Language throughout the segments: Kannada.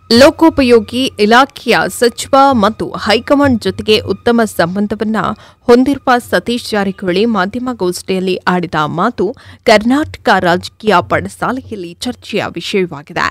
ಲೋಕೋಪಯೋಗಿ ಇಲಾಖೆಯ ಸಚಿವ ಮತ್ತು ಹೈಕಮಾಂಡ್ ಜೊತೆಗೆ ಉತ್ತಮ ಸಂಬಂಧವನ್ನ ಹೊಂದಿರುವ ಸತೀಶ್ ಜಾರಕಿಹೊಳಿ ಮಾಧ್ಯಮಗೋಷ್ಠಿಯಲ್ಲಿ ಆಡಿದ ಮಾತು ಕರ್ನಾಟಕ ರಾಜಕೀಯ ಪಡಸಾಲೆಯಲ್ಲಿ ಚರ್ಚೆಯ ವಿಷಯವಾಗಿದೆ.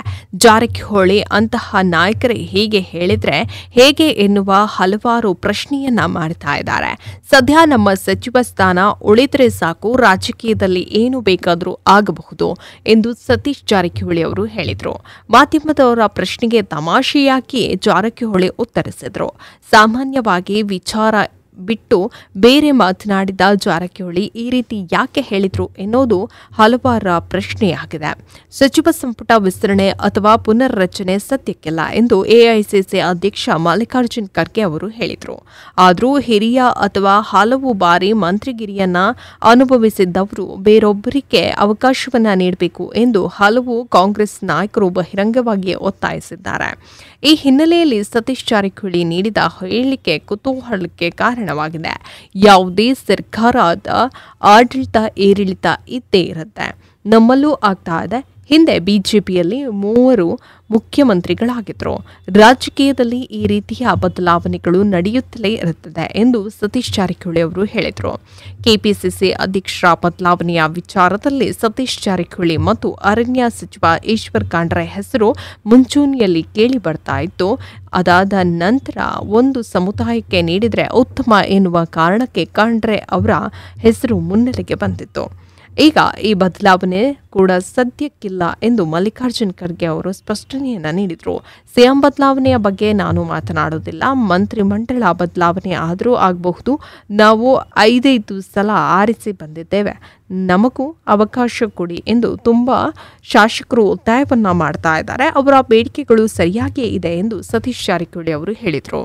ಜಾರಕಿಹೊಳಿ ಅಂತಹ ನಾಯಕರೇ ಹೀಗೆ ಹೇಳಿದ್ರೆ ಹೇಗೆ ಎನ್ನುವ ಹಲವಾರು ಪ್ರಶ್ನೆಯನ್ನ ಮಾಡ್ತಾ ಇದ್ದಾರೆ. ಸದ್ಯ ನಮ್ಮ ಸಚಿವ ಸ್ಥಾನ ಉಳಿದ್ರೆ ಸಾಕು, ರಾಜಕೀಯದಲ್ಲಿ ಏನು ಬೇಕಾದರೂ ಆಗಬಹುದು ಎಂದು ಸತೀಶ್ ಜಾರಕಿಹೊಳಿ ಅವರು ಹೇಳಿದರು. ಮಾಧ್ಯಮದವರ ಪ್ರಶ್ನೆಗೆ ತಮಾಷೆಯಾಗಿ ಜಾರಕಿಹೊಳಿ ಉತ್ತರಿಸಿದರು. ಸಾಮಾನ್ಯವಾಗಿ ವಿಚಾರ ಬಿಟ್ಟು ಬೇರೆ ಮಾತನಾಡಿದ ಜಾರಕಿಹೊಳಿ ಈ ರೀತಿ ಯಾಕೆ ಹೇಳಿದ್ರು ಎನ್ನುವುದು ಹಲವಾರ ಪ್ರಶ್ನೆಯಾಗಿದೆ. ಸಚಿವ ಸಂಪುಟ ವಿಸ್ತರಣೆ ಅಥವಾ ಪುನರ್ರಚನೆ ಸತ್ಯಕ್ಕಿಲ್ಲ ಎಂದು ಎಐಸಿಸಿ ಅಧ್ಯಕ್ಷ ಮಲ್ಲಿಕಾರ್ಜುನ್ ಖರ್ಗೆ ಅವರು ಹೇಳಿದರು. ಆದರೂ ಹಿರಿಯ ಅಥವಾ ಹಲವು ಬಾರಿ ಮಂತ್ರಿಗಿರಿಯನ್ನ ಅನುಭವಿಸಿದ್ದವರು ಬೇರೊಬ್ಬರಿಗೆ ಅವಕಾಶವನ್ನ ನೀಡಬೇಕು ಎಂದು ಹಲವು ಕಾಂಗ್ರೆಸ್ ನಾಯಕರು ಬಹಿರಂಗವಾಗಿ ಒತ್ತಾಯಿಸಿದ್ದಾರೆ. ಈ ಹಿನ್ನೆಲೆಯಲ್ಲಿ ಸತೀಶ್ ಜಾರಕಿಹೊಳಿ ನೀಡಿದ ಹೇಳಿಕೆ ಕುತೂಹಲಕ್ಕೆ ಕಾರಣವಾಗಿದೆ. ಯಾವುದೇ ಸರ್ಕಾರದ ಆಡಳಿತ ಏರಿಳಿತ ಇದ್ದೇ ಇರುತ್ತೆ, ನಮ್ಮಲ್ಲೂ ಆಗ್ತಾ ಇದೆ. ಹಿಂದೆ ಬಿಜೆಪಿಯಲ್ಲಿ 3 ಮುಖ್ಯಮಂತ್ರಿಗಳಾಗಿದ್ದರು. ರಾಜಕೀಯದಲ್ಲಿ ಈ ರೀತಿಯ ಬದಲಾವಣೆಗಳು ನಡೆಯುತ್ತಲೇ ಇರುತ್ತದೆ ಎಂದು ಸತೀಶ್ ಜಾರಕಿಹೊಳಿ ಅವರು ಹೇಳಿದರು. ಕೆಪಿಸಿಸಿ ಅಧ್ಯಕ್ಷರ ಬದಲಾವಣೆಯ ವಿಚಾರದಲ್ಲಿ ಸತೀಶ್ ಜಾರಕಿಹೊಳಿ ಮತ್ತು ಅರಣ್ಯ ಸಚಿವ ಈಶ್ವರ್ ಖಂಡ್ರೆ ಹೆಸರು ಮುಂಚೂಣಿಯಲ್ಲಿ ಕೇಳಿ ಬರ್ತಾ ಇತ್ತು. ಅದಾದ ನಂತರ ಒಂದು ಸಮುದಾಯಕ್ಕೆ ನೀಡಿದರೆ ಉತ್ತಮ ಎನ್ನುವ ಕಾರಣಕ್ಕೆ ಖಂಡ್ರೆ ಅವರ ಹೆಸರು ಮುನ್ನೆಲೆಗೆ ಬಂದಿತ್ತು. ಈಗ ಈ ಬದಲಾವಣೆ ಕೂಡ ಸದ್ಯಕ್ಕಿಲ್ಲ ಎಂದು ಮಲ್ಲಿಕಾರ್ಜುನ್ ಖರ್ಗೆ ಅವರು ಸ್ಪಷ್ಟನೆಯನ್ನ ನೀಡಿದರು. ಸಿಎಂ ಬದಲಾವಣೆಯ ಬಗ್ಗೆ ನಾನು ಮಾತನಾಡುವುದಿಲ್ಲ. ಮಂತ್ರಿಮಂಡಲ ಬದಲಾವಣೆ ಆದರೂ ಆಗಬಹುದು. ನಾವು 5 ಸಲ ಆರಿಸಿ ಬಂದಿದ್ದೇವೆ, ನಮಗೂ ಅವಕಾಶ ಕೊಡಿ ಎಂದು ತುಂಬಾ ಶಾಸಕರು ಒತ್ತಾಯವನ್ನ ಮಾಡ್ತಾ ಇದ್ದಾರೆ. ಅವರ ಬೇಡಿಕೆಗಳು ಸರಿಯಾಗಿಯೇ ಇದೆ ಎಂದು ಸತೀಶ್ ಜಾರಕಿಹೊಳಿ ಅವರು ಹೇಳಿದರು.